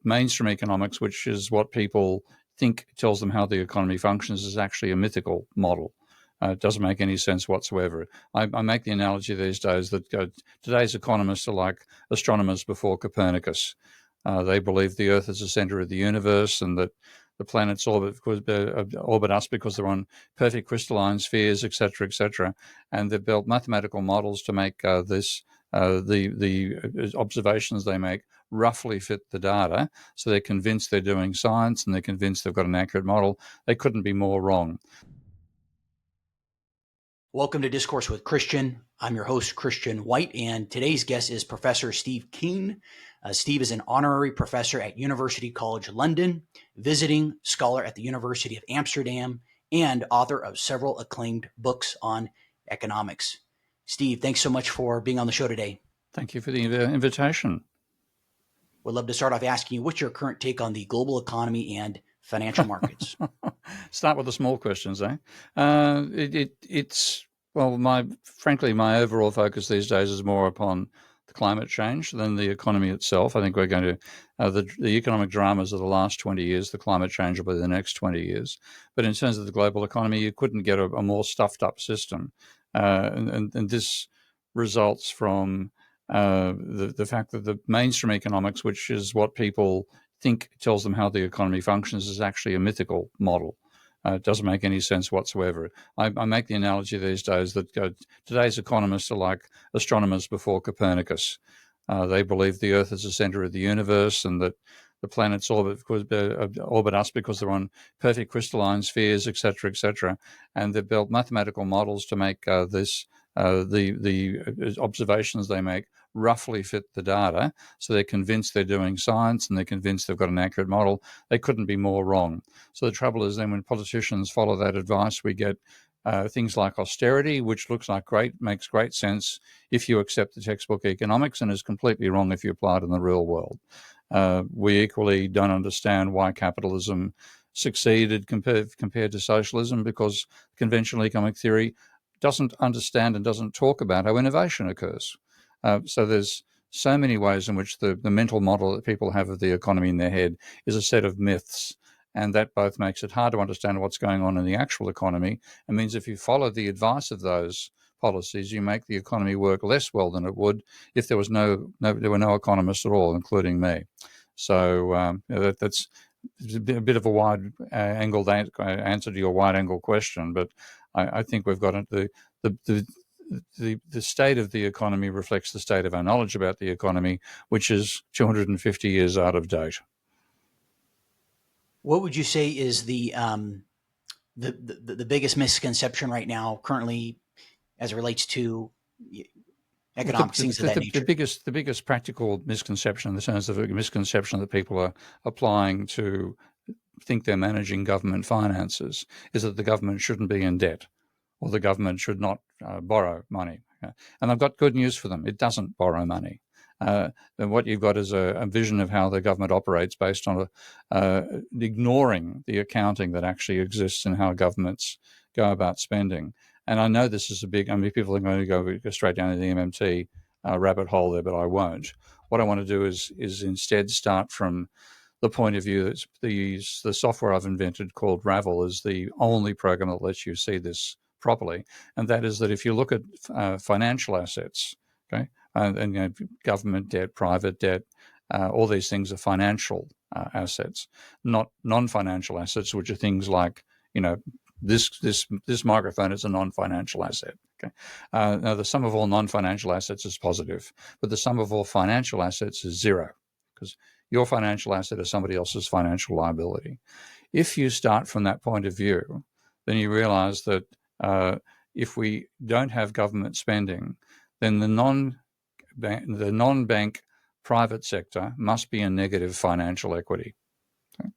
mainstream economics, which is what people think tells them how the economy functions, is actually a mythical model. It doesn't make any sense whatsoever. I make the analogy these days that today's economists are like astronomers before Copernicus. They believe the Earth is the center of the universe and that the planets orbit us because they're on perfect crystalline spheres, etc., and they've built mathematical models to make the observations they make roughly fit the data. So they're convinced they're doing science and they're convinced they've got an accurate model. They couldn't be more wrong. Welcome to Discourse with Christian. I'm your host, Christian White, and today's guest is Professor Steve Keen. Steve is an honorary professor at University College London, visiting scholar at the University of Amsterdam, and author of several acclaimed books on economics. Steve, thanks so much for being on the show today. Thank you for the invitation. We'd love to start off asking you, what's your current take on the global economy and financial markets? Start with the small questions, eh? Frankly, my overall focus these days is more upon the climate change than the economy itself. I think we're going to, the economic dramas of the last 20 years, the climate change will be the next 20 years. But in terms of the global economy, you couldn't get a more stuffed up system. And this results from the fact that the mainstream economics, which is what people think tells them how the economy functions, is actually a mythical model. It doesn't make any sense whatsoever. I make the analogy these days that today's economists are like astronomers before Copernicus. They believe the Earth is the center of the universe and that the planets orbit us because they're on perfect crystalline spheres, etc., and they've built mathematical models to make the observations they make roughly fit the data. So they're convinced they're doing science and they're convinced they've got an accurate model. They couldn't be more wrong. So the trouble is then when politicians follow that advice, we get things like austerity, which makes great sense if you accept the textbook economics, and is completely wrong if you apply it in the real world. We equally don't understand why capitalism succeeded compared to socialism, because conventional economic theory doesn't understand and doesn't talk about how innovation occurs. So there's so many ways in which the mental model that people have of the economy in their head is a set of myths. And that both makes it hard to understand what's going on in the actual economy, and means if you follow the advice of those policies, you make the economy work less well than it would if there were no economists at all, including me. So that's a bit of a wide angled answer to your wide angle question, but I think we've got the state of the economy reflects the state of our knowledge about the economy, which is 250 years out of date. What would you say is the biggest misconception right now, currently, as it relates to economics, things of that nature? The biggest practical misconception, in the sense of a misconception that people are applying to think they're managing government finances, is that the government shouldn't be in debt, or the government should not borrow money. And I've got good news for them. It doesn't borrow money. And what you've got is a vision of how the government operates based on ignoring the accounting that actually exists in how governments go about spending. And I know this is people are going to go straight down to the MMT rabbit hole there, but I won't. What I want to do is instead start from the point of view that the software I've invented called Ravel is the only program that lets you see this properly. And that is that if you look at financial assets, okay, and government debt, private debt, all these things are financial assets, not non-financial assets, which are things like, this microphone is a non-financial asset. Okay, now the sum of all non-financial assets is positive, but the sum of all financial assets is zero, because your financial asset is somebody else's financial liability. If you start from that point of view, then you realize that if we don't have government spending, then the non-bank private sector must be in negative financial equity. Okay?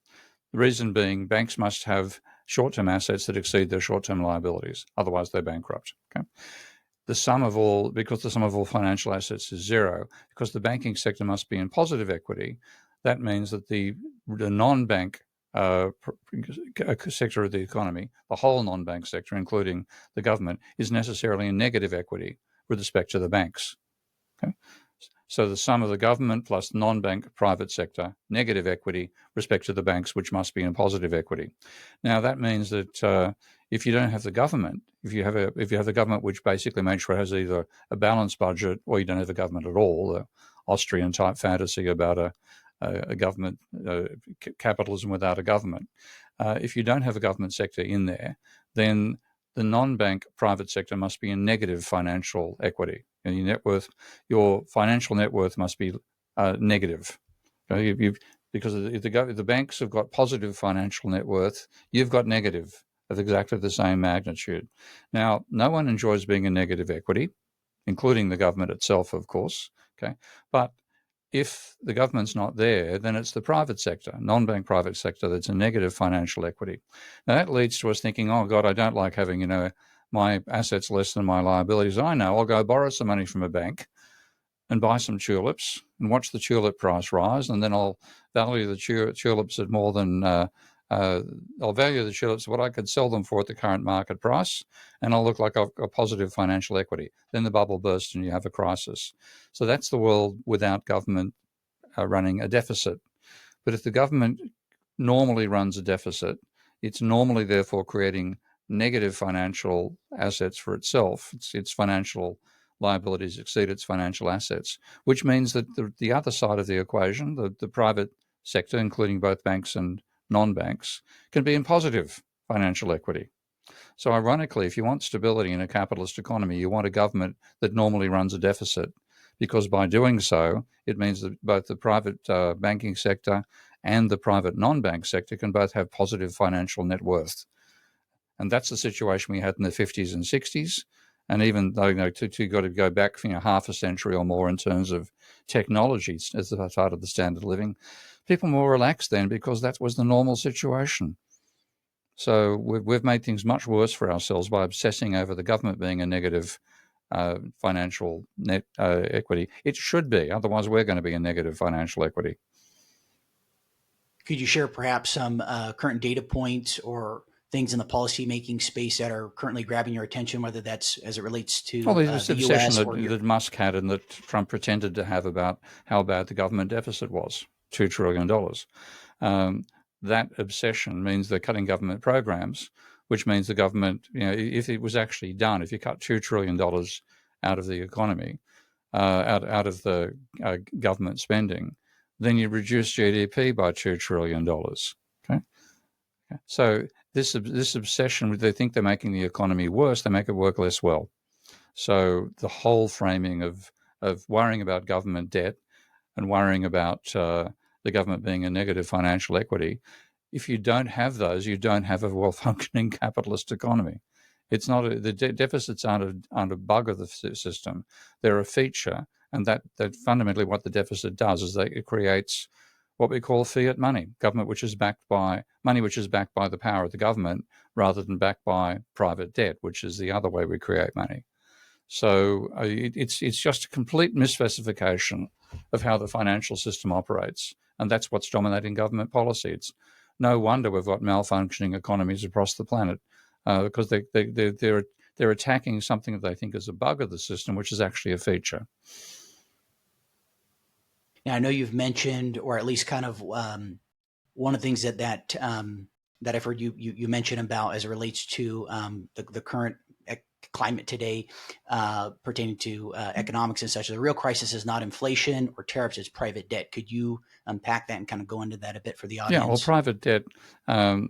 The reason being, banks must have short-term assets that exceed their short-term liabilities, otherwise they're bankrupt. Okay? Because the sum of all financial assets is zero, because the banking sector must be in positive equity, that means that the non-bank sector of the economy, the whole non-bank sector, including the government, is necessarily in negative equity with respect to the banks. Okay? So the sum of the government plus non-bank private sector, negative equity, respect to the banks, which must be in positive equity. Now that means that if you don't have the government, if you have the government which basically makes sure it has either a balanced budget or you don't have a government at all, the Austrian type fantasy about a government, capitalism without a government. If you don't have a government sector in there, then the non-bank private sector must be in negative financial equity. And your financial net worth must be negative. Because if the banks have got positive financial net worth, you've got negative of exactly the same magnitude. Now, no one enjoys being in negative equity, including the government itself, of course. Okay, but if the government's not there, then it's the private sector, non-bank private sector, that's in negative financial equity. Now that leads to us thinking, oh God, I don't like having, my assets less than my liabilities. I know, I'll go borrow some money from a bank and buy some tulips and watch the tulip price rise, and then I'll value the tulips at more than I'll value the tulips what I could sell them for at the current market price, and I'll look like I've got positive financial equity. Then the bubble bursts and you have a crisis. So that's the world without government running a deficit. But if the government normally runs a deficit, it's normally therefore creating negative financial assets for itself. Its financial liabilities exceed its financial assets, which means that the other side of the equation, the private sector, including both banks and non-banks, can be in positive financial equity. So ironically, if you want stability in a capitalist economy, you want a government that normally runs a deficit, because by doing so, it means that both the private banking sector and the private non-bank sector can both have positive financial net worth. And that's the situation we had in the 50s and 60s. And even though, you've got to go back, half a century or more in terms of technology as a part of the standard of living, people were more relaxed then because that was the normal situation. So we've made things much worse for ourselves by obsessing over the government being a negative financial net equity. It should be, otherwise we're going to be in negative financial equity. Could you share perhaps some current data points or things in the policy-making space that are currently grabbing your attention, whether that's as it relates to well, there's the obsession U.S. that Musk had and that Trump pretended to have about how bad the government deficit was, $2 trillion. That obsession means they're cutting government programs, which means the government, if it was actually done, if you cut $2 trillion out of the economy, out of the government spending, then you reduce GDP by $2 trillion. Okay? So this obsession, they think they're making the economy worse, they make it work less well. So the whole framing of worrying about government debt and worrying about the government being a negative financial equity, if you don't have those, you don't have a well-functioning capitalist economy. It's not the deficits aren't a bug of the system; they're a feature, and that fundamentally what the deficit does is that it creates what we call fiat money, government which is backed by money which is backed by the power of the government rather than backed by private debt, which is the other way we create money. So it's just a complete misspecification of how the financial system operates, and that's what's dominating government policy. It's no wonder we've got malfunctioning economies across the planet because they're attacking something that they think is a bug of the system, which is actually a feature. Now, I know you've mentioned, or at least kind of one of the things that I've heard you mention about as it relates to the current climate today pertaining to economics and such. The real crisis is not inflation or tariffs, it's private debt. Could you unpack that and kind of go into that a bit for the audience? Yeah, well, private debt I've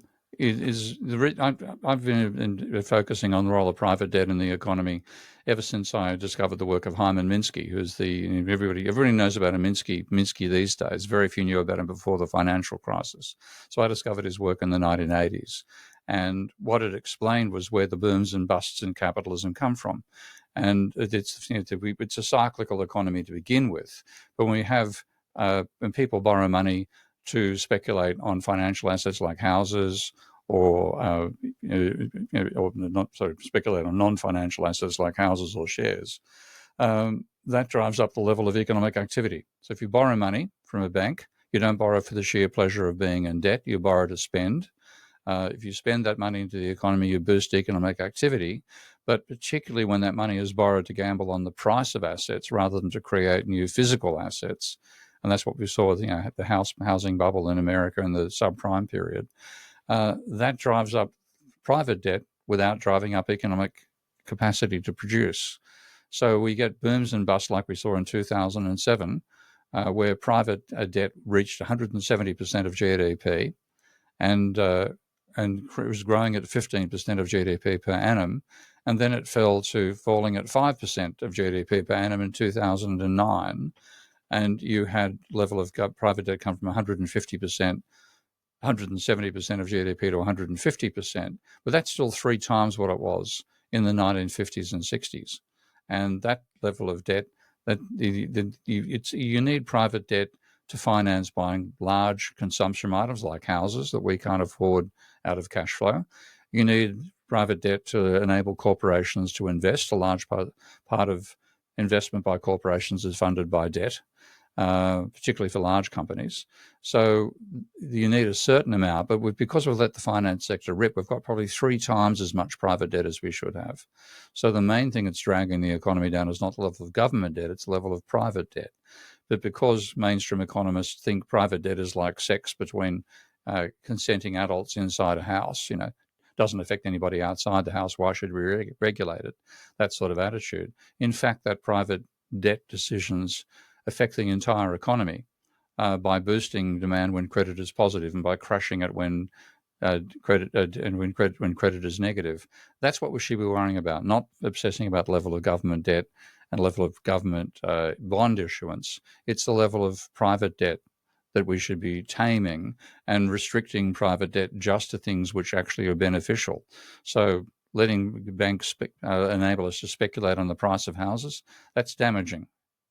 been focusing on the role of private debt in the economy ever since I discovered the work of Hyman Minsky, who's everybody knows about Minsky these days. Very few knew about him before the financial crisis. So I discovered his work in the 1980s. And what it explained was where the booms and busts in capitalism come from. And it's a cyclical economy to begin with. But when people borrow money to speculate on financial assets like houses, or speculate on non-financial assets like houses or shares, that drives up the level of economic activity. So if you borrow money from a bank, you don't borrow for the sheer pleasure of being in debt, you borrow to spend. If you spend that money into the economy, you boost economic activity. but particularly when that money is borrowed to gamble on the price of assets rather than to create new physical assets. And that's what we saw with the housing bubble in America in the subprime period. That drives up private debt without driving up economic capacity to produce. So we get booms and busts like we saw in 2007, where private debt reached 170% of GDP, and it was growing at 15% of GDP per annum, and then it fell to falling at 5% of GDP per annum in 2009, and you had level of private debt come from 150%, 170% of GDP to 150%, but that's still 3 times what it was in the 1950s and 60s. And that level of debt, you need private debt to finance buying large consumption items like houses that we can't afford out of cash flow. You need private debt to enable corporations to invest. A large part of investment by corporations is funded by debt, particularly for large companies. So you need a certain amount, but because we've let the finance sector rip, we've got probably 3 times as much private debt as we should have. So the main thing that's dragging the economy down is not the level of government debt, it's the level of private debt. But because mainstream economists think private debt is like sex between consenting adults inside a house, doesn't affect anybody outside the house, why should we regulate it? That sort of attitude. In fact, that private debt decisions affect the entire economy by boosting demand when credit is positive and by crushing it when credit is negative. That's what we should be worrying about, not obsessing about the level of government debt and level of government bond issuance. It's the level of private debt that we should be taming and restricting private debt just to things which actually are beneficial. So letting banks enable us to speculate on the price of houses, that's damaging,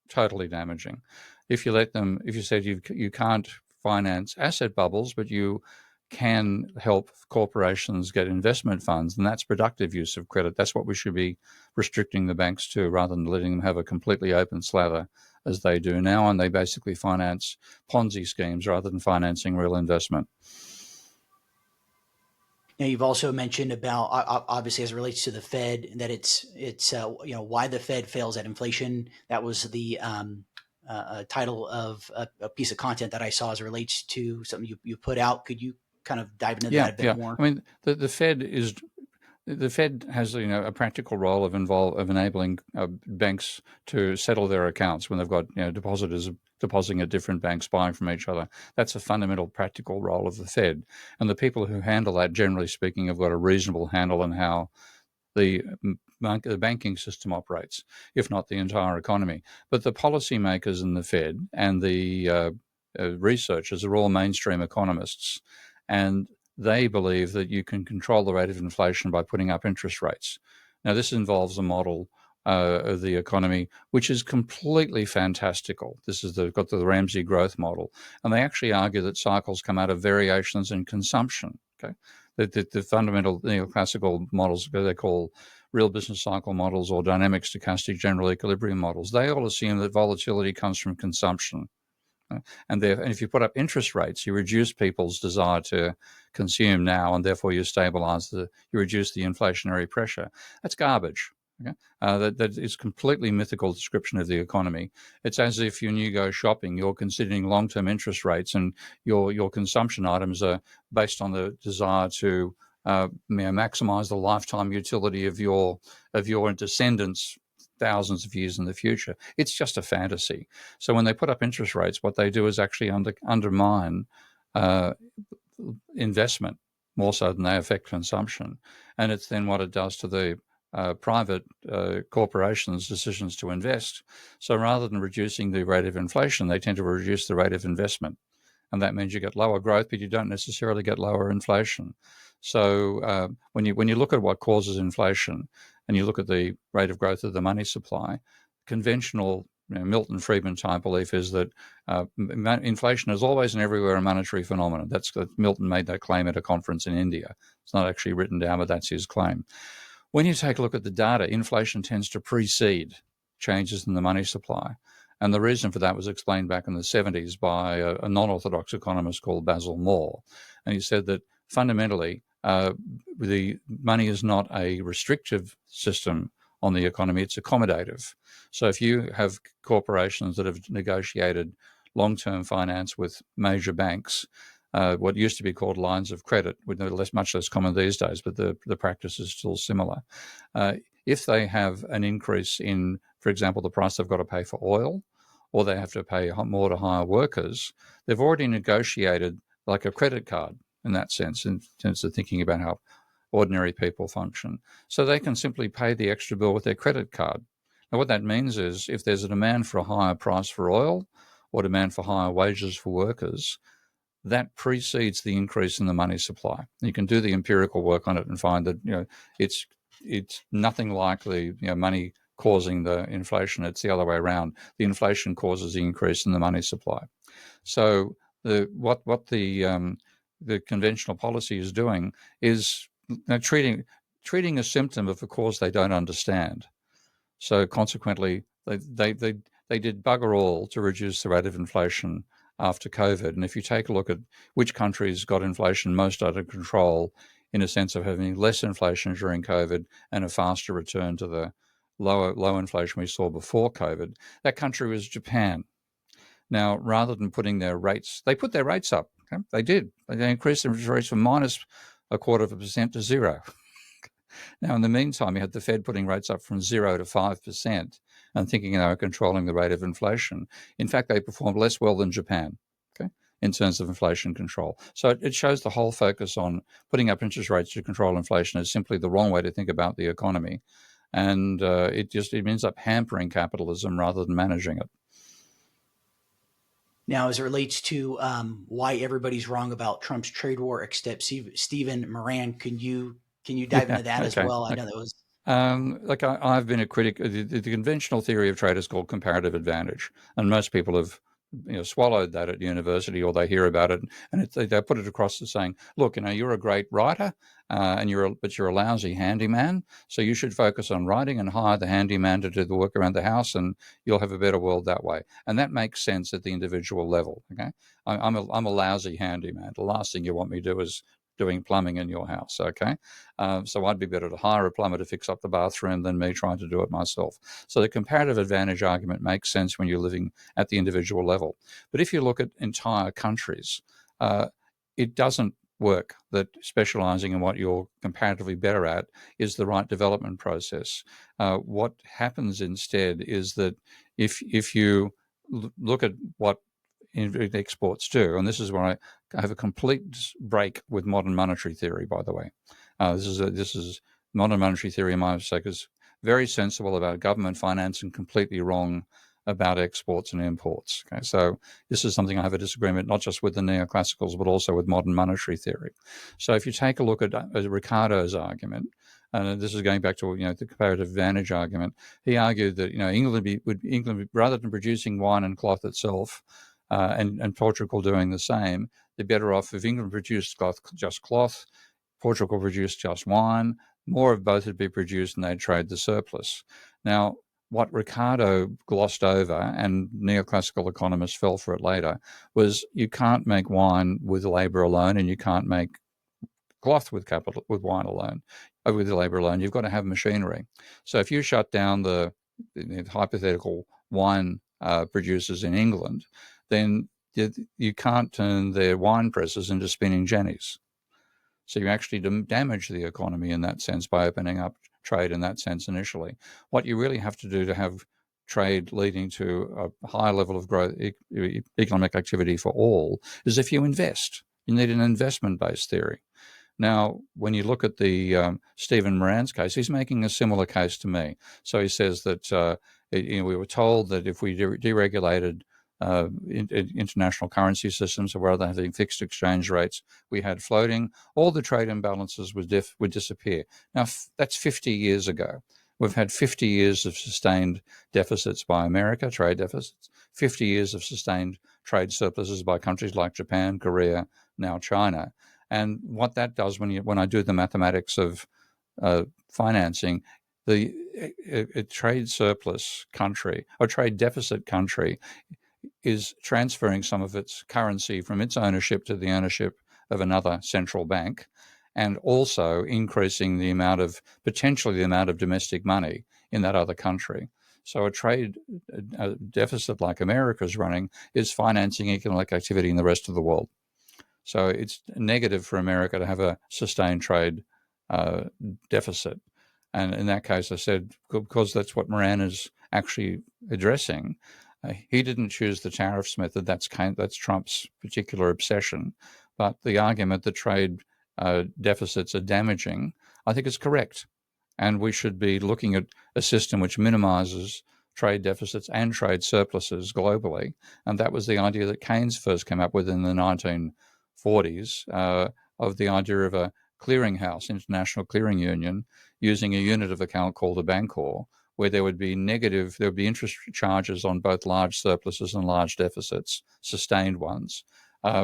totally damaging. If you said you can't finance asset bubbles, but you can help corporations get investment funds, and that's productive use of credit. That's what we should be restricting the banks to, rather than letting them have a completely open slather as they do now, and they basically finance Ponzi schemes rather than financing real investment. Now, you've also mentioned about, obviously, as it relates to the Fed, that it's why the Fed fails at inflation. That was the title of a piece of content that I saw as it relates to something you put out. Could you kind of dive into that a bit more? I mean, the Fed has a practical role of enabling banks to settle their accounts when they've got depositors depositing at different banks, buying from each other. That's a fundamental practical role of the Fed, and the people who handle that, generally speaking, have got a reasonable handle on how the banking system operates, if not the entire economy. But the policymakers in the Fed and the researchers are all mainstream economists, and they believe that you can control the rate of inflation by putting up interest rates. Now, this involves a model of the economy which is completely fantastical. They've got the Ramsey growth model, and they actually argue that cycles come out of variations in consumption. Okay, the fundamental neoclassical models they call real business cycle models or dynamic stochastic general equilibrium models. They all assume that volatility comes from consumption. And if you put up interest rates, you reduce people's desire to consume now, and therefore you reduce the inflationary pressure. That's garbage. Okay? That is completely mythical description of the economy. It's as if when you go shopping, you're considering long-term interest rates, and your consumption items are based on the desire to maximize the lifetime utility of your descendants thousands of years in the future. It's just a fantasy. So when they put up interest rates, what they do is actually undermine investment more so than they affect consumption. And it's then what it does to the private corporations' decisions to invest. So rather than reducing the rate of inflation, they tend to reduce the rate of investment. And that means you get lower growth, but you don't necessarily get lower inflation. So when you look at what causes inflation and you look at the rate of growth of the money supply, conventional Milton Friedman type belief is that inflation is always and everywhere a monetary phenomenon. Milton made that claim at a conference in India. It's not actually written down, but that's his claim. When you take a look at the data, inflation tends to precede changes in the money supply. And the reason for that was explained back in the 70s by a non-orthodox economist called Basil Moore. And he said that fundamentally, the money is not a restrictive system on the economy, it's accommodative. So if you have corporations that have negotiated long-term finance with major banks, what used to be called lines of credit, much less common these days, but the practice is still similar. If they have an increase in, for example, the price they've got to pay for oil, or they have to pay more to hire workers, they've already negotiated like a credit card in that sense, in terms of thinking about how ordinary people function. So they can simply pay the extra bill with their credit card. Now, what that means is if there's a demand for a higher price for oil or demand for higher wages for workers, that precedes the increase in the money supply. You can do the empirical work on it and find that it's nothing like the money causing the inflation. It's the other way around. The inflation causes the increase in the money supply. So what the conventional policy is doing is treating a symptom of a cause they don't understand. So consequently, they did bugger all to reduce the rate of inflation after COVID. And if you take a look at which countries got inflation most under control, in a sense of having less inflation during COVID and a faster return to the low inflation we saw before COVID, that country was Japan. Now, rather than putting their rates, they put their rates up. Okay? They did. They increased their rates from minus 0.25% to zero. Now, in the meantime, you had the Fed putting rates up from 0 to 5% and thinking they were controlling the rate of inflation. In fact, they performed less well than Japan, okay, in terms of inflation control. So it shows the whole focus on putting up interest rates to control inflation is simply the wrong way to think about the economy. And it ends up hampering capitalism rather than managing it. Now, as it relates to why everybody's wrong about Trump's trade war, except Stephen Moran, can you dive into that as well? I know that was. I've been a critic. The conventional theory of trade is called comparative advantage, and most people have swallowed that at university, or they hear about it, and they put it across as saying, "Look, you're a great writer, but you're a lousy handyman. So you should focus on writing and hire the handyman to do the work around the house, and you'll have a better world that way." And that makes sense at the individual level. Okay, I'm a lousy handyman. The last thing you want me to do is doing plumbing in your house, okay? So I'd be better to hire a plumber to fix up the bathroom than me trying to do it myself. So the comparative advantage argument makes sense when you're living at the individual level. But if you look at entire countries, it doesn't work that specializing in what you're comparatively better at is the right development process. What happens instead is that if you look at what exports do, and this is where I have a complete break with modern monetary theory, by the way. This is modern monetary theory, in my mistake, is very sensible about government finance and completely wrong about exports and imports. Okay, so this is something I have a disagreement not just with the neoclassicals, but also with modern monetary theory. So if you take a look at Ricardo's argument, and this is going back to the comparative advantage argument, he argued that England rather than producing wine and cloth itself, and Portugal doing the same, they're better off if England produced just cloth, Portugal produced just wine, more of both would be produced and they'd trade the surplus. Now, what Ricardo glossed over, and neoclassical economists fell for it later, was you can't make wine with labour alone and you can't make cloth with wine alone, with labour alone. You've got to have machinery. So if you shut down the hypothetical wine producers in England, then you can't turn their wine presses into spinning jennies. So you actually damage the economy in that sense by opening up trade in that sense initially. What you really have to do to have trade leading to a higher level of growth, economic activity for all, is if you invest. You need an investment-based theory. Now, when you look at the Stephen Moran's case, he's making a similar case to me. So he says that we were told that if we deregulated international currency systems, or rather than having fixed exchange rates, we had floating, all the trade imbalances would disappear. Now, that's 50 years ago. We've had 50 years of sustained deficits by America, trade deficits, 50 years of sustained trade surpluses by countries like Japan, Korea, now China. And what that does when I do the mathematics of financing, a trade surplus country or trade deficit country is transferring some of its currency from its ownership to the ownership of another central bank. and also increasing potentially the amount of domestic money in that other country. So a trade deficit like America is running is financing economic activity in the rest of the world. So it's negative for America to have a sustained trade deficit. And in that case, I said, because that's what Moran is actually addressing, he didn't choose the tariffs method. That's Trump's particular obsession. But the argument that trade deficits are damaging, I think is correct. And we should be looking at a system which minimizes trade deficits and trade surpluses globally. And that was the idea that Keynes first came up with in the 1940s, of the idea of a clearinghouse, international clearing union, using a unit of account called a bancor, where there would be interest charges on both large surpluses and large deficits, sustained ones,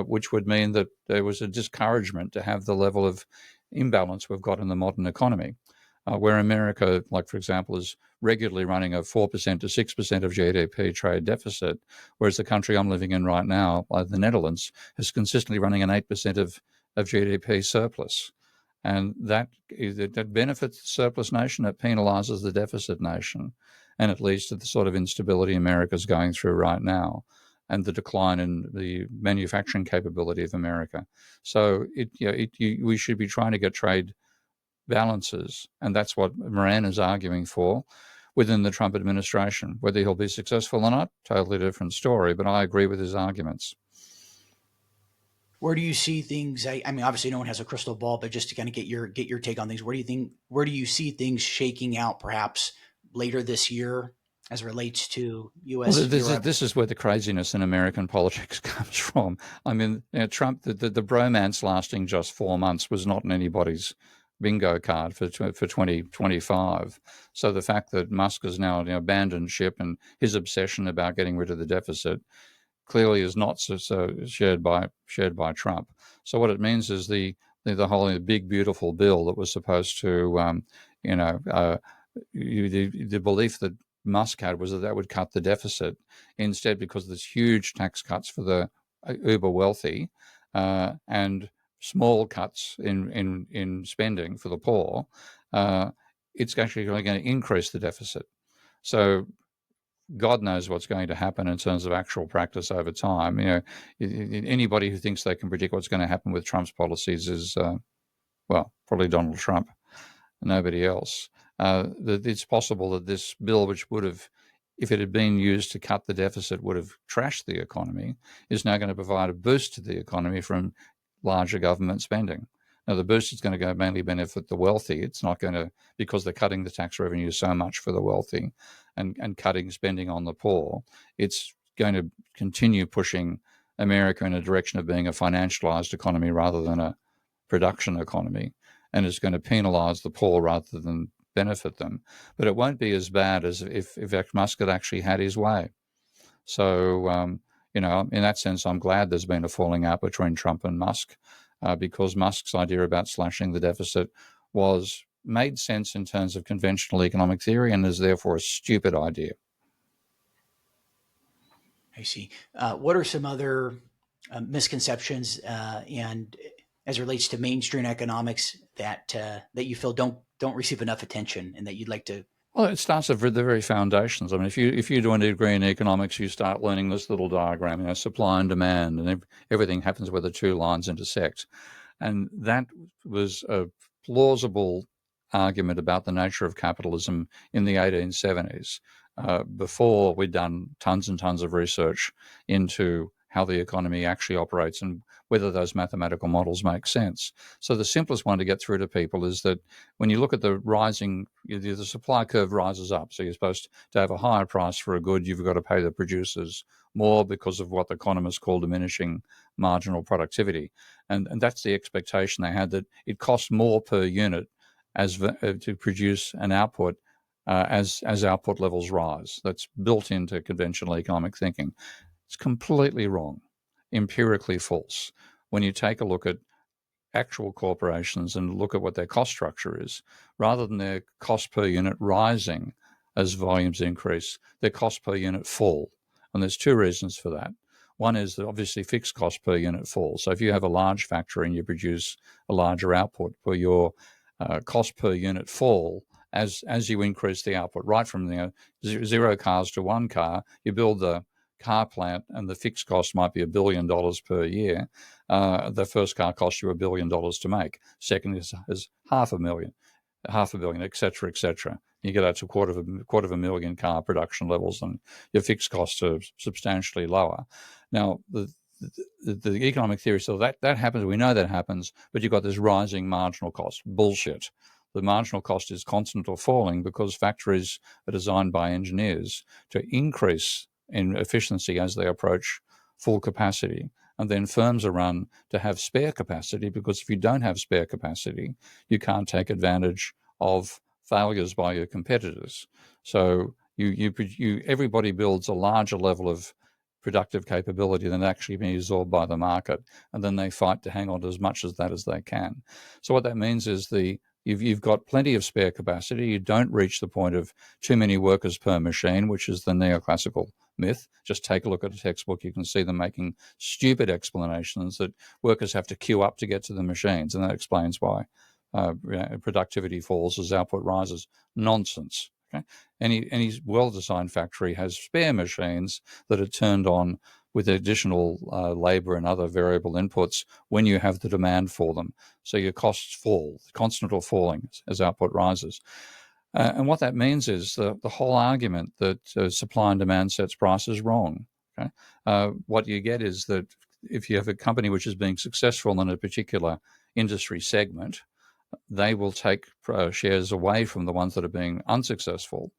which would mean that there was a discouragement to have the level of imbalance we've got in the modern economy. Where America, like for example, is regularly running a 4% to 6% of GDP trade deficit, whereas the country I'm living in right now, the Netherlands, is consistently running an 8% of GDP surplus. And that benefits the surplus nation, it penalises the deficit nation, and it leads to the sort of instability America's going through right now, and the decline in the manufacturing capability of America. So we should be trying to get trade balances, and that's what Moran is arguing for within the Trump administration. Whether he'll be successful or not, totally different story, but I agree with his arguments. Where do you see things? I mean, obviously, no one has a crystal ball, but just to kind of get your take on things, where do you see things shaking out, perhaps later this year, as it relates to U.S. Well, this is where the craziness in American politics comes from. I mean, Trump, the bromance lasting just 4 months was not in anybody's bingo card for 2025. So the fact that Musk has now abandoned ship, and his obsession about getting rid of the deficit clearly is not so shared by Trump. So what it means is the whole big beautiful bill that was supposed to the belief that Musk had was that would cut the deficit. Instead, because there's huge tax cuts for the uber wealthy and small cuts in spending for the poor, it's actually going to increase the deficit. So God knows what's going to happen in terms of actual practice over time. Anybody who thinks they can predict what's going to happen with Trump's policies is, probably Donald Trump, nobody else. It's possible that this bill, which would have, if it had been used to cut the deficit, would have trashed the economy, is now going to provide a boost to the economy from larger government spending. Now, the boost is going to mainly benefit the wealthy. It's not going to, because they're cutting the tax revenue so much for the wealthy and cutting spending on the poor, it's going to continue pushing America in a direction of being a financialized economy rather than a production economy. And it's going to penalize the poor rather than benefit them. But it won't be as bad as if Musk had actually had his way. So, in that sense, I'm glad there's been a falling out between Trump and Musk, because Musk's idea about slashing the deficit made sense in terms of conventional economic theory and is therefore a stupid idea. I see. What are some other misconceptions and as it relates to mainstream economics that you feel don't receive enough attention and that you'd like to? Well, it starts with the very foundations. I mean, if you do a degree in economics, you start learning this little diagram, supply and demand, and everything happens where the two lines intersect. And that was a plausible argument about the nature of capitalism in the 1870s, before we'd done tons and tons of research into how the economy actually operates and whether those mathematical models make sense. So the simplest one to get through to people is that when you look at the supply curve rises up. So you're supposed to have a higher price for a good. You've got to pay the producers more because of what the economists call diminishing marginal productivity. And that's the expectation they had, that it costs more per unit to produce an output as output levels rise. That's built into conventional economic thinking. It's completely wrong, empirically false. When you take a look at actual corporations and look at what their cost structure is, rather than their cost per unit rising as volumes increase, their cost per unit fall. And there's two reasons for that. One is that obviously fixed cost per unit falls. So if you have a large factory and you produce a larger output, where your cost per unit fall as you increase the output, right from zero cars to one car, you build the car plant and the fixed cost might be $1 billion per year. The first car costs you $1 billion to make. Second is $500,000, $500,000, et cetera, et cetera. You get out to quarter of a million car production levels, and your fixed costs are substantially lower. Now, the economic theory says that happens. We know that happens, but you've got this rising marginal cost. Bullshit. The marginal cost is constant or falling because factories are designed by engineers to increase in efficiency as they approach full capacity. And then firms are run to have spare capacity, because if you don't have spare capacity, you can't take advantage of failures by your competitors. So everybody builds a larger level of productive capability than actually being absorbed by the market, and then they fight to hang on to as much of that as they can. So what that means is you've got plenty of spare capacity. You don't reach the point of too many workers per machine, which is the neoclassical myth. Just take a look at a textbook. You can see them making stupid explanations that workers have to queue up to get to the machines, and that explains why productivity falls as output rises. Nonsense. Okay? Any well-designed factory has spare machines that are turned on with additional labor and other variable inputs when you have the demand for them. So your costs fall, constant or falling, as output rises. And what that means is the whole argument that supply and demand sets price is wrong. Okay? What you get is that if you have a company which is being successful in a particular industry segment, they will take shares away from the ones that are being unsuccessful,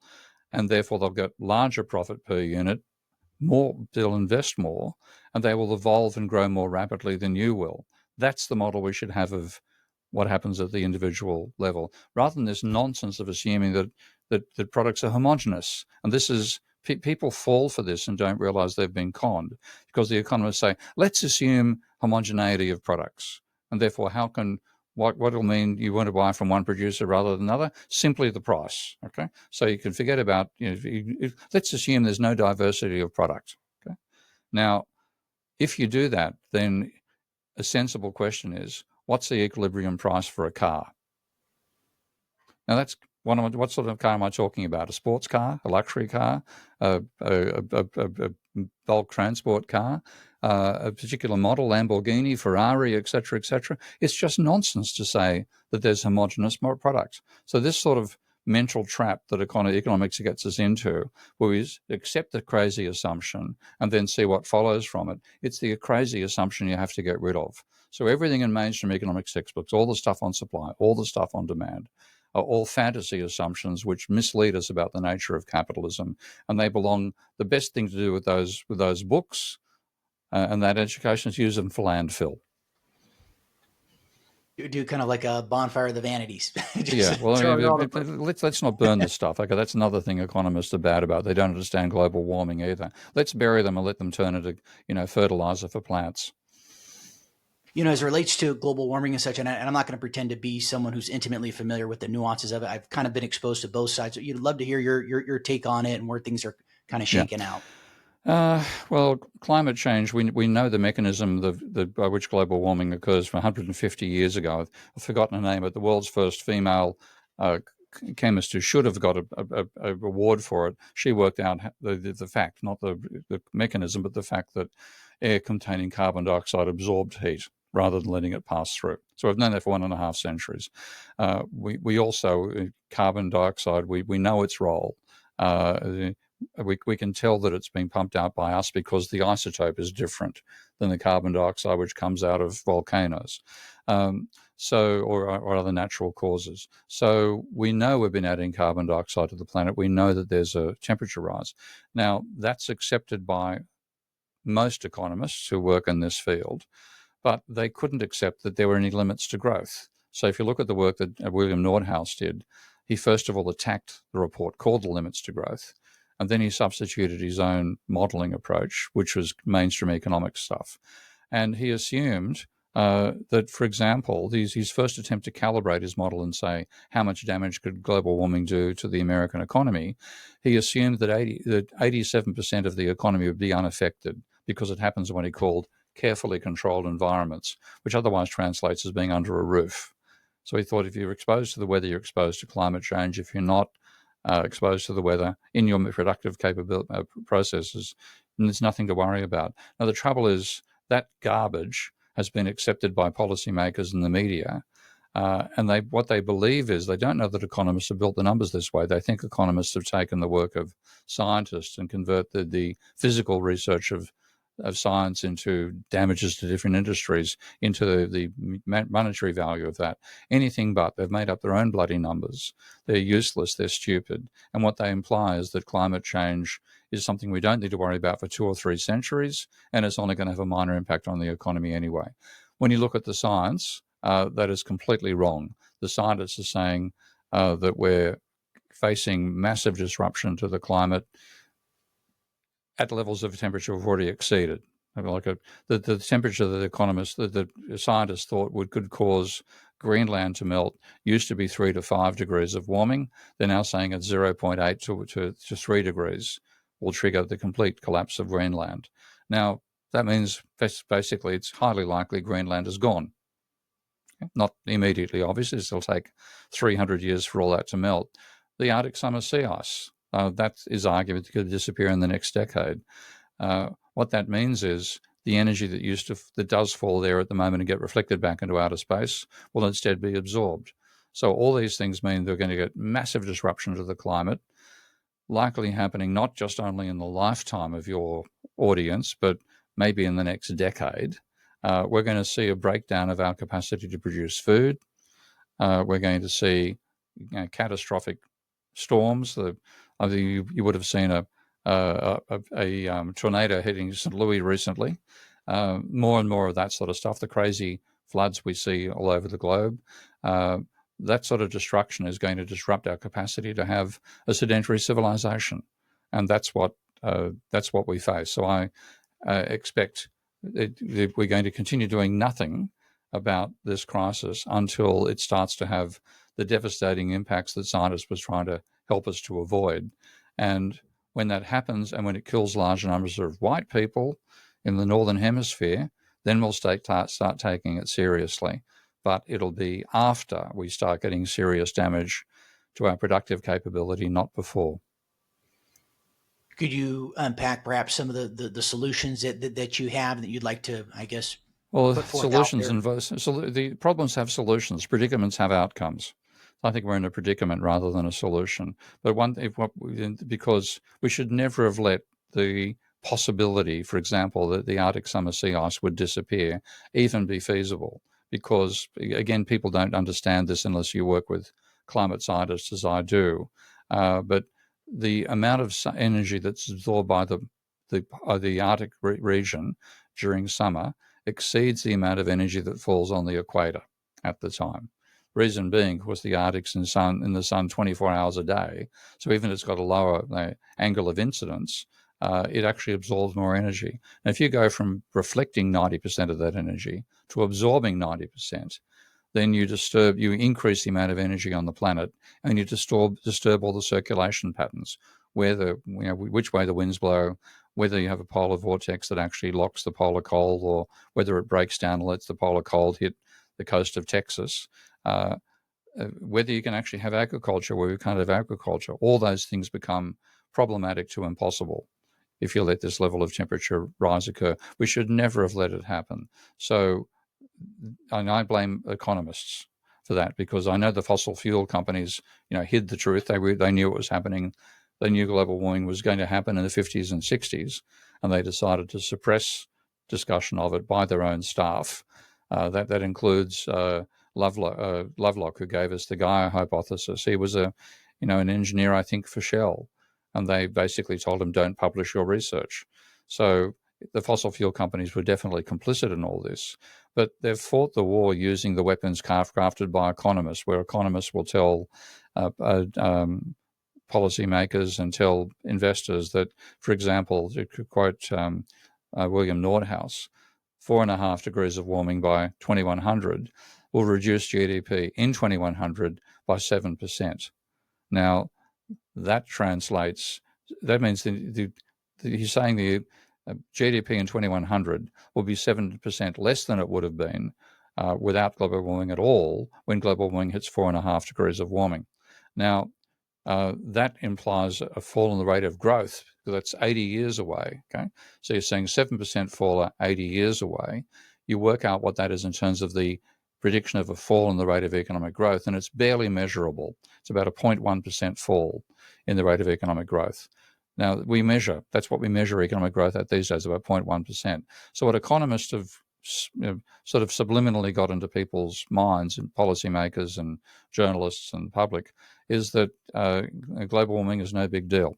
and therefore they'll get larger profit per unit, they'll invest more, and they will evolve and grow more rapidly than you will. That's the model we should have of what happens at the individual level, rather than this nonsense of assuming that products are homogenous. And this is people fall for this and don't realize they've been conned, because the economists say, let's assume homogeneity of products, and therefore what will mean you want to buy from one producer rather than another? Simply the price. Okay, so you can forget about, let's assume there's no diversity of product. Okay, now if you do that, then a sensible question is, what's the equilibrium price for a car? Now that's what sort of car am I talking about? A sports car, a luxury car, a bulk transport car, a particular model, Lamborghini, Ferrari, et cetera, et cetera. It's just nonsense to say that there's homogenous products. So this sort of mental trap that economics gets us into, where we accept the crazy assumption and then see what follows from it. It's the crazy assumption you have to get rid of. So everything in mainstream economics textbooks, all the stuff on supply, all the stuff on demand, are all fantasy assumptions which mislead us about the nature of capitalism, and the best thing to do with those books and that education is use them for landfill. Do kind of like a bonfire of the vanities. Yeah, well, let's not burn the stuff. Okay, that's another thing economists are bad about. They don't understand global warming either. Let's bury them and let them turn into fertilizer for plants. As it relates to global warming and such, and I'm not going to pretend to be someone who's intimately familiar with the nuances of it. I've kind of been exposed to both sides. So you'd love to hear your take on it and where things are kind of shaking out. Well, climate change, we know the mechanism by which global warming occurs from 150 years ago. I've forgotten her name, but the world's first female chemist who should have got a reward for it. She worked out the fact, not the mechanism, but the fact that air containing carbon dioxide absorbed heat rather than letting it pass through. So I've known that for 1.5 centuries. We also, carbon dioxide, we know its role. We can tell that it's being pumped out by us because the isotope is different than the carbon dioxide which comes out of volcanoes, or other natural causes. So we know we've been adding carbon dioxide to the planet. We know that there's a temperature rise. Now, that's accepted by most economists who work in this field, but they couldn't accept that there were any limits to growth. So if you look at the work that William Nordhaus did, he first of all attacked the report called The Limits to Growth, and then he substituted his own modelling approach, which was mainstream economic stuff. And he assumed that, for example, his first attempt to calibrate his model and say how much damage could global warming do to the American economy, he assumed that 87% of the economy would be unaffected because it happens in what he called carefully controlled environments, which otherwise translates as being under a roof. So he thought if you're exposed to the weather, you're exposed to climate change. If you're not exposed to the weather in your productive processes, then there's nothing to worry about. Now, the trouble is that garbage has been accepted by policymakers and the media. And what they believe is they don't know that economists have built the numbers this way. They think economists have taken the work of scientists and converted the physical research of science into damages to different industries, into the monetary value of that. Anything but. They've made up their own bloody numbers. They're useless. They're stupid. And what they imply is that climate change is something we don't need to worry about for 2 or 3 centuries, and it's only going to have a minor impact on the economy anyway. When you look at the science, that is completely wrong. The scientists are saying that we're facing massive disruption to the climate at levels of temperature we've already exceeded. The temperature that the scientists thought could cause Greenland to melt used to be 3 to 5 degrees of warming. They're now saying at 0.8 to 3 degrees will trigger the complete collapse of Greenland. Now, that means basically it's highly likely Greenland is gone. Not immediately, obviously. It'll take 300 years for all that to melt. The Arctic summer sea ice, that is argued could disappear in the next decade. What that means is the energy that does fall there at the moment and get reflected back into outer space will instead be absorbed. So all these things mean they're going to get massive disruption to the climate, likely happening not just only in the lifetime of your audience, but maybe in the next decade. We're going to see a breakdown of our capacity to produce food. We're going to see catastrophic storms. You would have seen a tornado hitting St. Louis recently. More and more of that sort of stuff, the crazy floods we see all over the globe. That sort of destruction is going to disrupt our capacity to have a sedentary civilization, and that's what we face. So I expect we're going to continue doing nothing about this crisis until it starts to have the devastating impacts that scientists was trying to help us to avoid. And when that happens, and when it kills large numbers of white people in the Northern Hemisphere, then we'll start taking it seriously. But it'll be after we start getting serious damage to our productive capability, not before. Could you unpack perhaps some of the solutions that you have that you'd like to, I guess, well, put forth solutions out there? the problems have solutions. Predicaments have outcomes. I think we're in a predicament rather than a solution. But because we should never have let the possibility, for example, that the Arctic summer sea ice would disappear, even be feasible. Because again, people don't understand this unless you work with climate scientists, as I do. But the amount of energy that's absorbed by the Arctic region during summer exceeds the amount of energy that falls on the equator at the time. Reason being, of course, the Arctic's in the sun 24 hours a day. So even if it's got a lower angle of incidence, it actually absorbs more energy. And if you go from reflecting 90% of that energy to absorbing 90%, then you increase the amount of energy on the planet, and you disturb all the circulation patterns, which way the winds blow, whether you have a polar vortex that actually locks the polar cold, or whether it breaks down and lets the polar cold hit the coast of Texas, whether you can actually have agriculture where we can't have agriculture. All those things become problematic to impossible if you let this level of temperature rise occur. We should never have let it happen. So, and I blame economists for that, because I know the fossil fuel companies, hid the truth. They knew it was happening. They knew global warming was going to happen in the 50s and 60s, and they decided to suppress discussion of it by their own staff. That includes Lovelock, who gave us the Gaia hypothesis. He was an engineer, I think, for Shell, and they basically told him, don't publish your research. So the fossil fuel companies were definitely complicit in all this, but they've fought the war using the weapons crafted by economists, where economists will tell policymakers and tell investors that, for example, to quote William Nordhaus, 4.5 degrees of warming by 2100 will reduce GDP in 2100 by 7%. Now, that means he's saying GDP in 2100 will be 7% less than it would have been without global warming at all when global warming hits 4.5 degrees of warming. Now, that implies a fall in the rate of growth, because that's 80 years away. Okay, so you're saying 7% fall at 80 years away. You work out what that is in terms of the prediction of a fall in the rate of economic growth, and it's barely measurable. It's about a 0.1% fall in the rate of economic growth. Now, that's what we measure economic growth at these days, about 0.1%. So what economists have sort of subliminally got into people's minds, and policymakers and journalists and public, is that global warming is no big deal.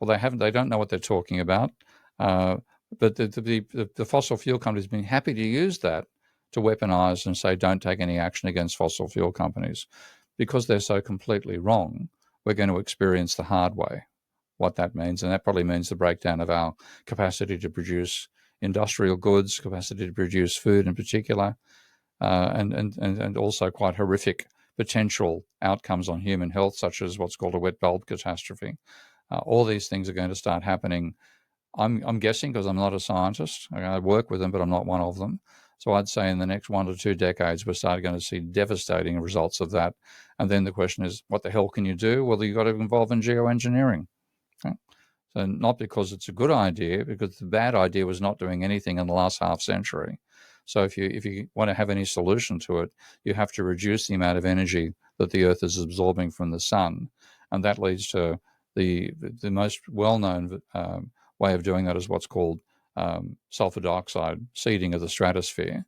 Well, they don't know what they're talking about. But the fossil fuel companies have been happy to use that to weaponize and say, don't take any action against fossil fuel companies. Because they're so completely wrong, we're going to experience the hard way what that means. And that probably means the breakdown of our capacity to produce industrial goods, capacity to produce food in particular, and also quite horrific potential outcomes on human health, such as what's called a wet bulb catastrophe. All these things are going to start happening. I'm guessing, because I'm not a scientist. I work with them, but I'm not one of them. So I'd say in the next 1 to 2 decades, we're starting going to see devastating results of that. And then the question is, what the hell can you do? Well, you've got to involve in geoengineering. Okay? So not because it's a good idea, because the bad idea was not doing anything in the last half century. So if you want to have any solution to it, you have to reduce the amount of energy that the Earth is absorbing from the sun. And that leads to the most well-known way of doing that is what's called sulfur dioxide seeding of the stratosphere.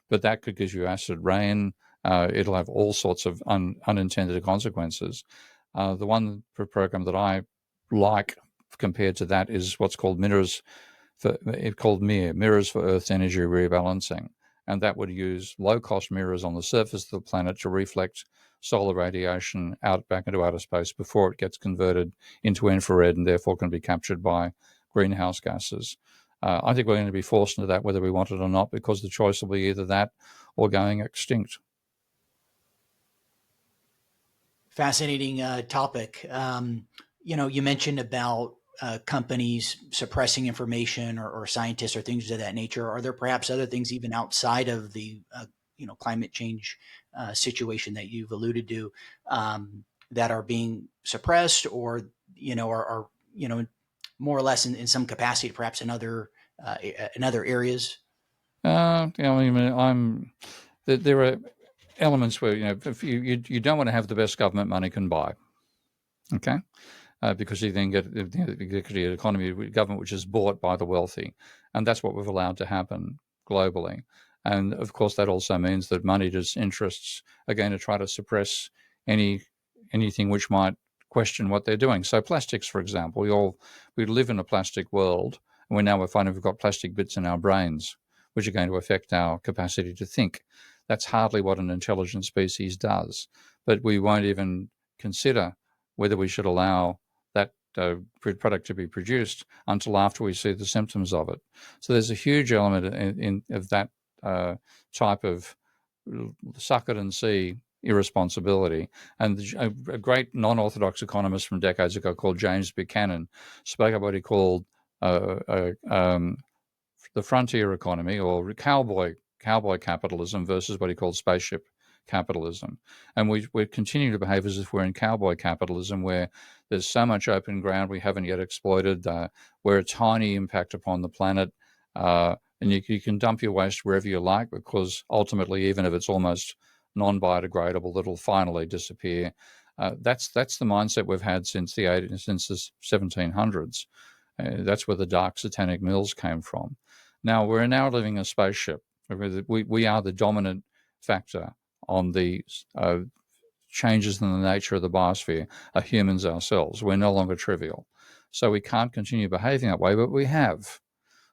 But that could give you acid rain. It'll have all sorts of unintended consequences. The one program that I like compared to that is what's called Mirrors for Earth's Energy Rebalancing. And that would use low-cost mirrors on the surface of the planet to reflect solar radiation out back into outer space before it gets converted into infrared and therefore can be captured by greenhouse gases. I think we're going to be forced into that whether we want it or not, because the choice will be either that or going extinct. Fascinating topic. You mentioned about companies suppressing information or scientists or things of that nature. Are there perhaps other things even outside of the climate change situation that you've alluded to that are being suppressed, or are more or less in some capacity, perhaps in other areas? There are elements where if you don't want to have the best government money can buy, okay, because you then get the economy government which is bought by the wealthy, and that's what we've allowed to happen globally. And of course, that also means that moneyed interests are going to try to suppress anything which might question what they're doing. So plastics, for example, we live in a plastic world, and we're finding we've got plastic bits in our brains, which are going to affect our capacity to think. That's hardly what an intelligent species does. But we won't even consider whether we should allow that product to be produced until after we see the symptoms of it. So there's a huge element of that type of suck it and see irresponsibility. And a great non-orthodox economist from decades ago called James Buchanan spoke about what he called the frontier economy, or cowboy capitalism, versus what he called spaceship capitalism. And we continue to behave as if we're in cowboy capitalism, where there's so much open ground we haven't yet exploited. We're a tiny impact upon the planet. And you can dump your waste wherever you like, because ultimately, even if it's almost non-biodegradable, it'll finally disappear. That's the mindset we've had since the 1700s. That's where the dark satanic mills came from. Now we're living in a spaceship. We are the dominant factor on the changes in the nature of the biosphere. Are humans ourselves. We're no longer trivial. So we can't continue behaving that way, but we have.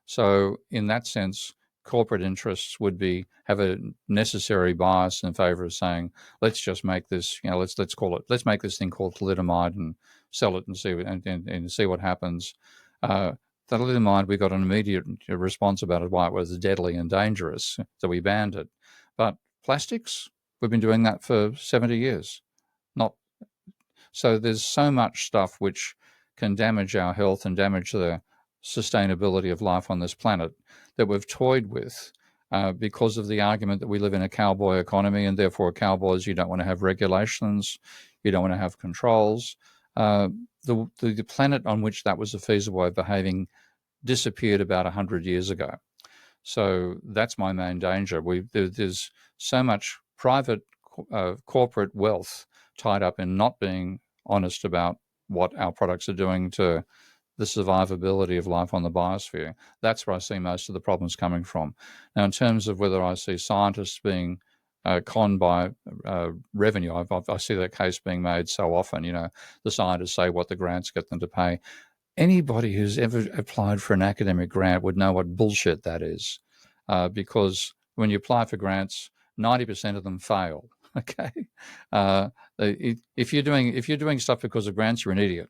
So in that sense, corporate interests would have a necessary bias in favor of saying, let's just make this, let's make this thing called thalidomide and sell it and see what happens. Thalidomide, we got an immediate response about it, why it was deadly and dangerous, so we banned it. But plastics, we've been doing that for 70 years. So there's so much stuff which can damage our health and damage the sustainability of life on this planet that we've toyed with because of the argument that we live in a cowboy economy, and therefore cowboys, you don't want to have regulations, you don't want to have controls. The planet on which that was a feasible way of behaving disappeared about 100 years ago. So that's my main danger. There's so much private corporate wealth tied up in not being honest about what our products are doing to the survivability of life on the biosphere. That's where I see most of the problems coming from. Now, in terms of whether I see scientists being conned by revenue, I see that case being made so often. The scientists say what the grants get them to pay. Anybody who's ever applied for an academic grant would know what bullshit that is, because when you apply for grants, 90% of them fail. Okay, if you're doing stuff because of grants, you're an idiot.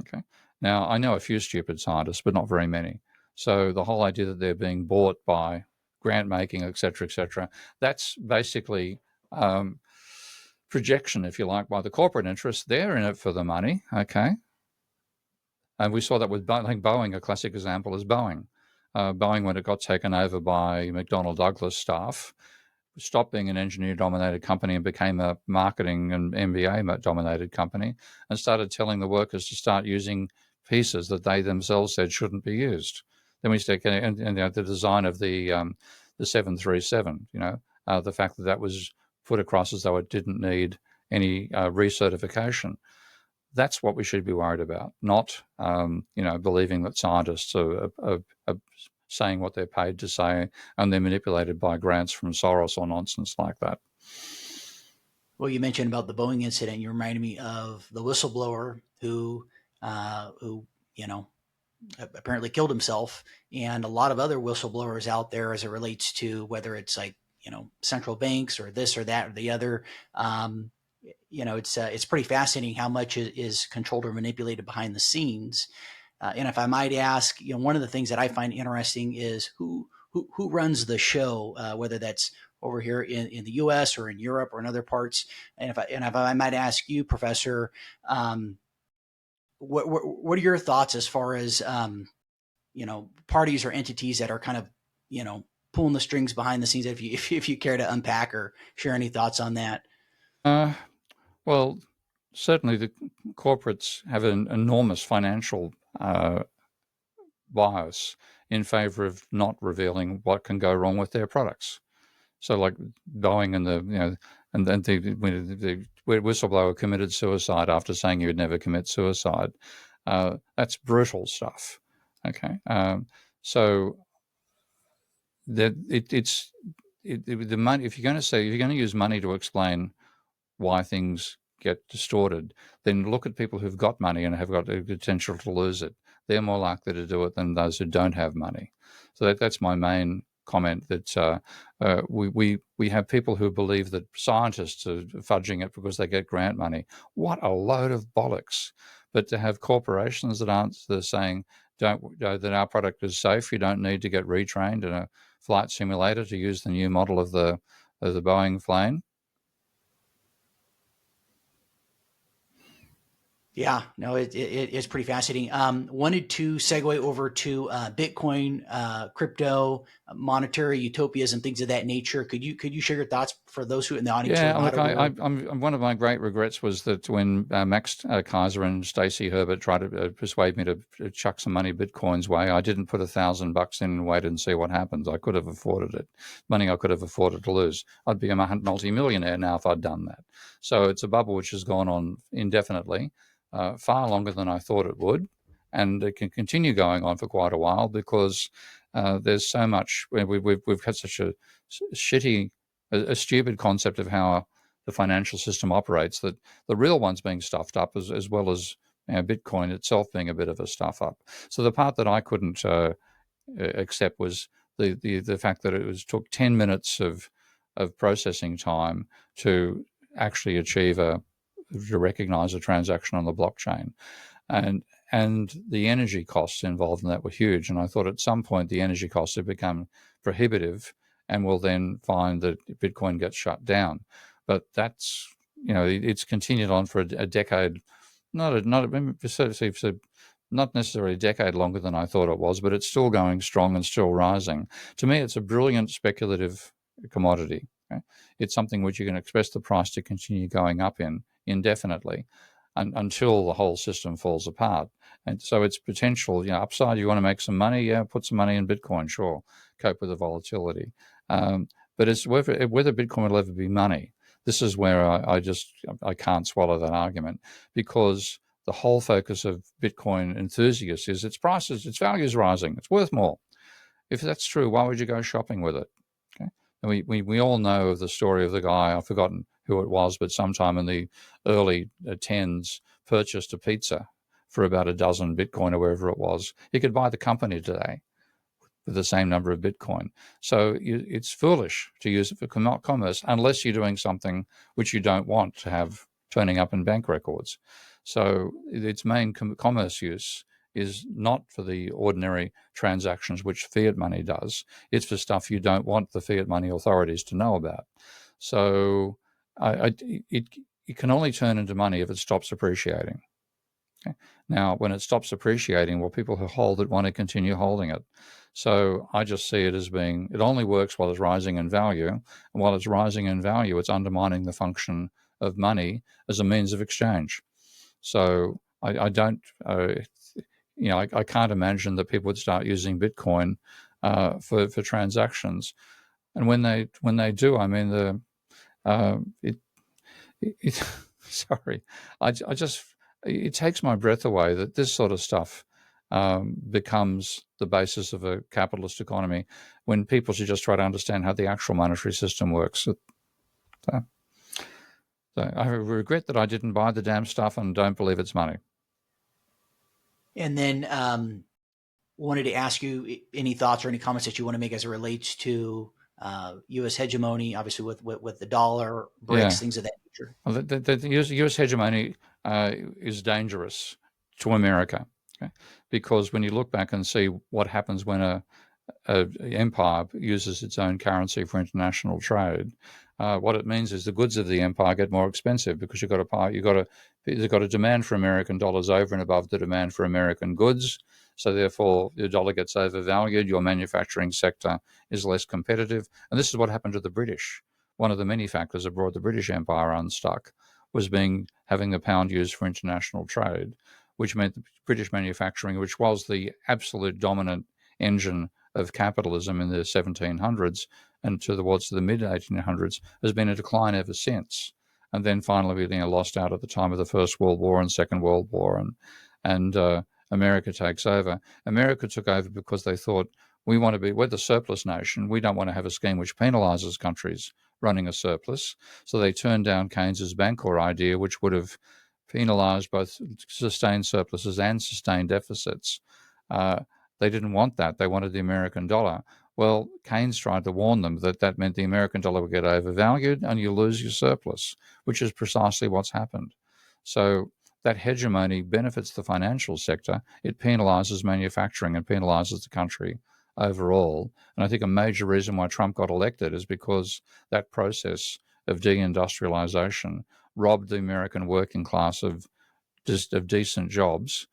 Okay, now I know a few stupid scientists, but not very many. So the whole idea that they're being bought by grant making, et cetera, that's basically projection, if you like, by the corporate interests. They're in it for the money. Okay. And we saw that with, I think, Boeing. A classic example is Boeing. Boeing, when it got taken over by McDonnell Douglas staff, stopped being an engineer-dominated company and became a marketing and MBA-dominated company, and started telling the workers to start using pieces that they themselves said shouldn't be used. Then we start getting the design of the 737. The fact that that was put across as though it didn't need any recertification. That's what we should be worried about, not believing that scientists are saying what they're paid to say and they're manipulated by grants from Soros or nonsense like that. Well, you mentioned about the Boeing incident. You reminded me of the whistleblower who apparently killed himself, and a lot of other whistleblowers out there as it relates to whether it's like central banks or this or that or the other. It's pretty fascinating how much is controlled or manipulated behind the scenes. And if I might ask, one of the things that I find interesting is who runs the show, whether that's over here in the U.S. or in Europe or in other parts. And if I might ask you, Professor, what are your thoughts as far as parties or entities that are kind of pulling the strings behind the scenes? If you care to unpack or share any thoughts on that. Well, certainly the corporates have an enormous financial bias in favor of not revealing what can go wrong with their products. So, like Boeing and the whistleblower committed suicide after saying he would never commit suicide. That's brutal stuff. Okay, so that the money. If you're going to use money to explain why things get distorted, then look at people who've got money and have got the potential to lose it. They're more likely to do it than those who don't have money. So that's my main comment, that we have people who believe that scientists are fudging it because they get grant money. What a load of bollocks. But to have corporations that are saying that our product is safe, you don't need to get retrained in a flight simulator to use the new model of the Boeing plane. Yeah, no, it's pretty fascinating. Wanted to segue over to Bitcoin, crypto, monetary utopias, and things of that nature. Could you share your thoughts for those who in the audience? Yeah, look, I'm one of my great regrets was that when Max Kaiser and Stacey Herbert tried to persuade me to chuck some money Bitcoin's way, I didn't put $1,000 in and wait and see what happens. I could have afforded it, money I could have afforded to lose. I'd be a multi-millionaire now if I'd done that. So it's a bubble which has gone on indefinitely. Far longer than I thought it would, and it can continue going on for quite a while because there's so much. We've had such a stupid concept of how the financial system operates that the real one's being stuffed up as well as Bitcoin itself being a bit of a stuff up. So the part that I couldn't accept was the fact that it took 10 minutes of processing time to actually achieve to recognize a transaction on the blockchain. And the energy costs involved in that were huge. And I thought at some point the energy costs have become prohibitive and we'll then find that Bitcoin gets shut down. But it's continued on for a decade. not necessarily a decade longer than I thought it was, but it's still going strong and still rising. To me, it's a brilliant speculative commodity. Okay? It's something which you can expect the price to continue going up in indefinitely until the whole system falls apart. And so its potential, upside, you want to make some money, put some money in Bitcoin, sure, cope with the volatility. But it's whether Bitcoin will ever be money. This is where I can't swallow that argument, because the whole focus of Bitcoin enthusiasts is its value is rising, it's worth more. If that's true, why would you go shopping with it? Okay. And we all know of the story of the guy, I've forgotten who it was, but sometime in the early tens, purchased a pizza for about a dozen Bitcoin or wherever it was. He could buy the company today with the same number of Bitcoin. So it's foolish to use it for commerce unless you're doing something which you don't want to have turning up in bank records. So its main commerce use is not for the ordinary transactions which fiat money does. It's for stuff you don't want the fiat money authorities to know about. So it can only turn into money if it stops appreciating. Okay. Now, when it stops appreciating, well, people who hold it want to continue holding it. So I just see it as being, it only works while it's rising in value. And while it's rising in value, it's undermining the function of money as a means of exchange. So I don't, I can't imagine that people would start using Bitcoin for transactions. And when they do, I mean, sorry, I just, it takes my breath away that this sort of stuff becomes the basis of a capitalist economy when people should just try to understand how the actual monetary system works. So I regret that I didn't buy the damn stuff and don't believe it's money. And then wanted to ask you any thoughts or any comments that you want to make as it relates to U.S. hegemony, obviously with the dollar, BRICS, things of that nature. Well, the U.S. hegemony is dangerous to America, okay? Because when you look back and see what happens when a empire uses its own currency for international trade, what it means is the goods of the empire get more expensive because you've got a demand for American dollars over and above the demand for American goods. So therefore, your dollar gets overvalued. Your manufacturing sector is less competitive, and this is what happened to the British. One of the many factors that brought the British Empire unstuck was having the pound used for international trade, which meant the British manufacturing, which was the absolute dominant engine of capitalism in the 1700s and towards the mid 1800s, has been in decline ever since. And then finally, lost out at the time of the First World War and Second World War, and America takes over. America took over because they thought, we're the surplus nation. We don't want to have a scheme which penalizes countries running a surplus. So they turned down Keynes's Bancor idea, which would have penalized both sustained surpluses and sustained deficits. They didn't want that. They wanted the American dollar. Well, Keynes tried to warn them that meant the American dollar would get overvalued and you lose your surplus, which is precisely what's happened. So that hegemony benefits the financial sector. It penalizes manufacturing and penalizes the country overall. And I think a major reason why Trump got elected is because that process of deindustrialization robbed the American working class of decent jobs,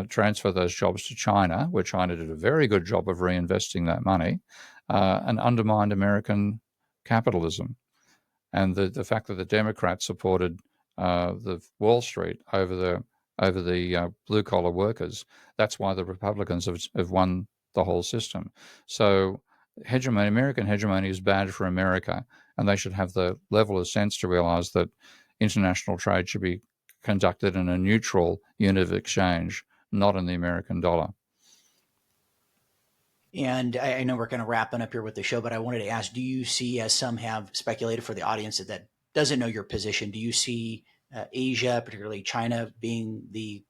transfer those jobs to China, where China did a very good job of reinvesting that money, and undermined American capitalism. And the fact that the Democrats supported the Wall Street over the blue collar workers, that's why the Republicans have won the whole system. So American hegemony is bad for America, and they should have the level of sense to realize that international trade should be conducted in a neutral unit of exchange, not in the American dollar. And I know we're kind of wrapping up here with the show, but I wanted to ask, do you see, as some have speculated for the audience that doesn't know your position, do you see Asia, particularly China, being the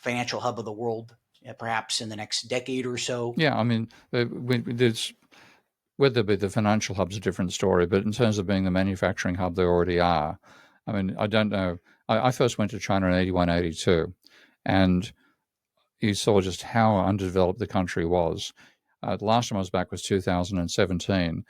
financial hub of the world, perhaps in the next decade or so? Yeah, I mean, whether it be the financial hub's a different story, but in terms of being the manufacturing hub, they already are. I mean, I don't know. I first went to China in 81, 82, and you saw just how underdeveloped the country was. The last time I was back was 2017.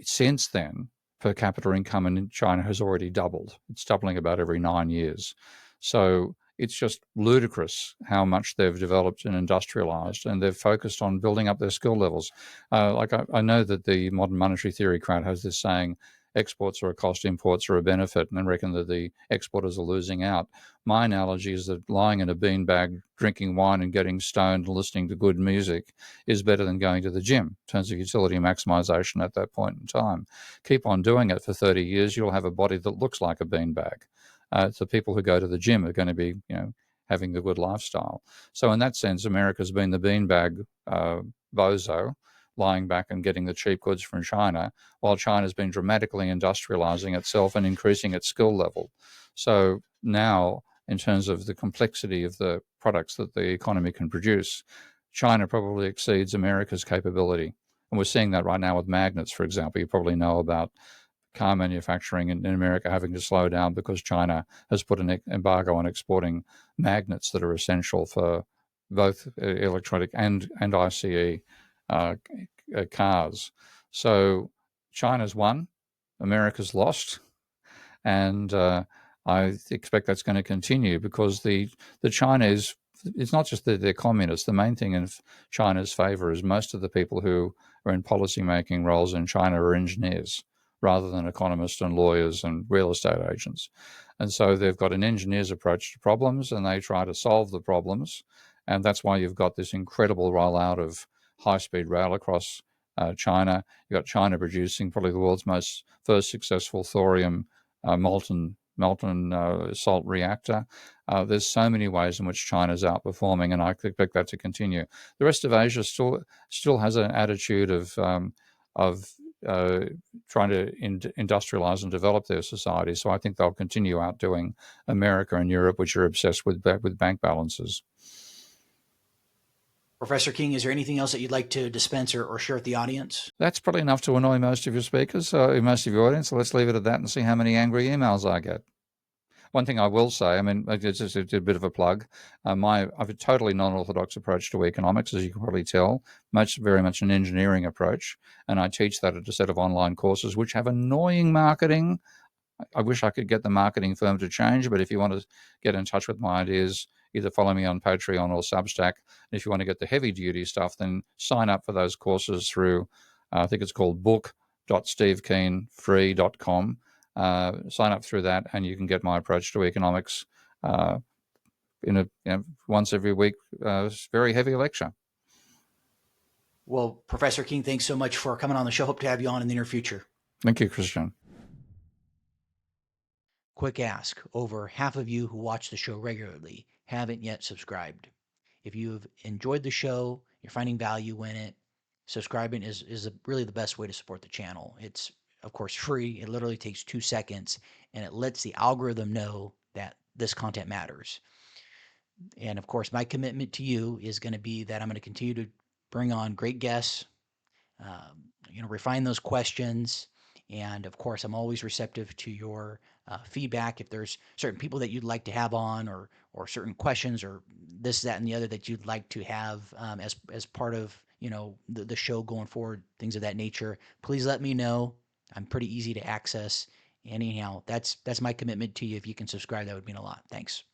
Since then, per capita income in China has already doubled. It's doubling about every 9 years. So it's just ludicrous how much they've developed and industrialized, and they've focused on building up their skill levels. I know that the modern monetary theory crowd has this saying, exports are a cost, imports are a benefit, and they reckon that the exporters are losing out. My analogy is that lying in a beanbag, drinking wine and getting stoned and listening to good music is better than going to the gym in terms of utility maximization at that point in time. Keep on doing it for 30 years, you'll have a body that looks like a beanbag. So people who go to the gym are going to be, having a good lifestyle. So in that sense, America's been the beanbag bozo, lying back and getting the cheap goods from China, while China's been dramatically industrializing itself and increasing its skill level. So now, in terms of the complexity of the products that the economy can produce, China probably exceeds America's capability. And we're seeing that right now with magnets, for example. You probably know about car manufacturing in America having to slow down because China has put an embargo on exporting magnets that are essential for both electronic and ICE cars. So China's won, America's lost, and I expect that's going to continue because the Chinese, it's not just that they're communists. The main thing in China's favor is most of the people who are in policy-making roles in China are engineers rather than economists and lawyers and real estate agents. And so they've got an engineer's approach to problems, and they try to solve the problems. And that's why you've got this incredible rollout of high-speed rail across China. You've got China producing probably the world's first successful thorium molten salt reactor. There's so many ways in which China's outperforming, and I expect that to continue. The rest of Asia still has an attitude of trying to industrialize and develop their society. So I think they'll continue outdoing America and Europe, which are obsessed with bank balances. Professor King, is there anything else that you'd like to dispense or share with the audience? That's probably enough to annoy most of your speakers, most of your audience. So let's leave it at that and see how many angry emails I get. One thing I will say, I mean, it's just a bit of a plug. I have a totally non-orthodox approach to economics, as you can probably tell, very much an engineering approach, and I teach that at a set of online courses which have annoying marketing. I wish I could get the marketing firm to change, but if you want to get in touch with my ideas, either follow me on Patreon or Substack. And if you want to get the heavy-duty stuff, then sign up for those courses through, I think it's called book.stevekeenfree.com. Sign up through that, and you can get my approach to economics once every week, very heavy lecture. Well, Professor King, thanks so much for coming on the show. Hope to have you on in the near future. Thank you, Christian. Quick ask. Over half of you who watch the show regularly haven't yet subscribed. If you've enjoyed the show, you're finding value in it, subscribing is really the best way to support the channel. It's, of course, free. It literally takes 2 seconds, and it lets the algorithm know that this content matters. And, of course, my commitment to you is going to be that I'm going to continue to bring on great guests, refine those questions. And, of course, I'm always receptive to your feedback. If there's certain people that you'd like to have on, or certain questions, or this, that, and the other that you'd like to have as part of the show going forward, things of that nature, please let me know. I'm pretty easy to access. Anyhow, that's my commitment to you. If you can subscribe, that would mean a lot. Thanks.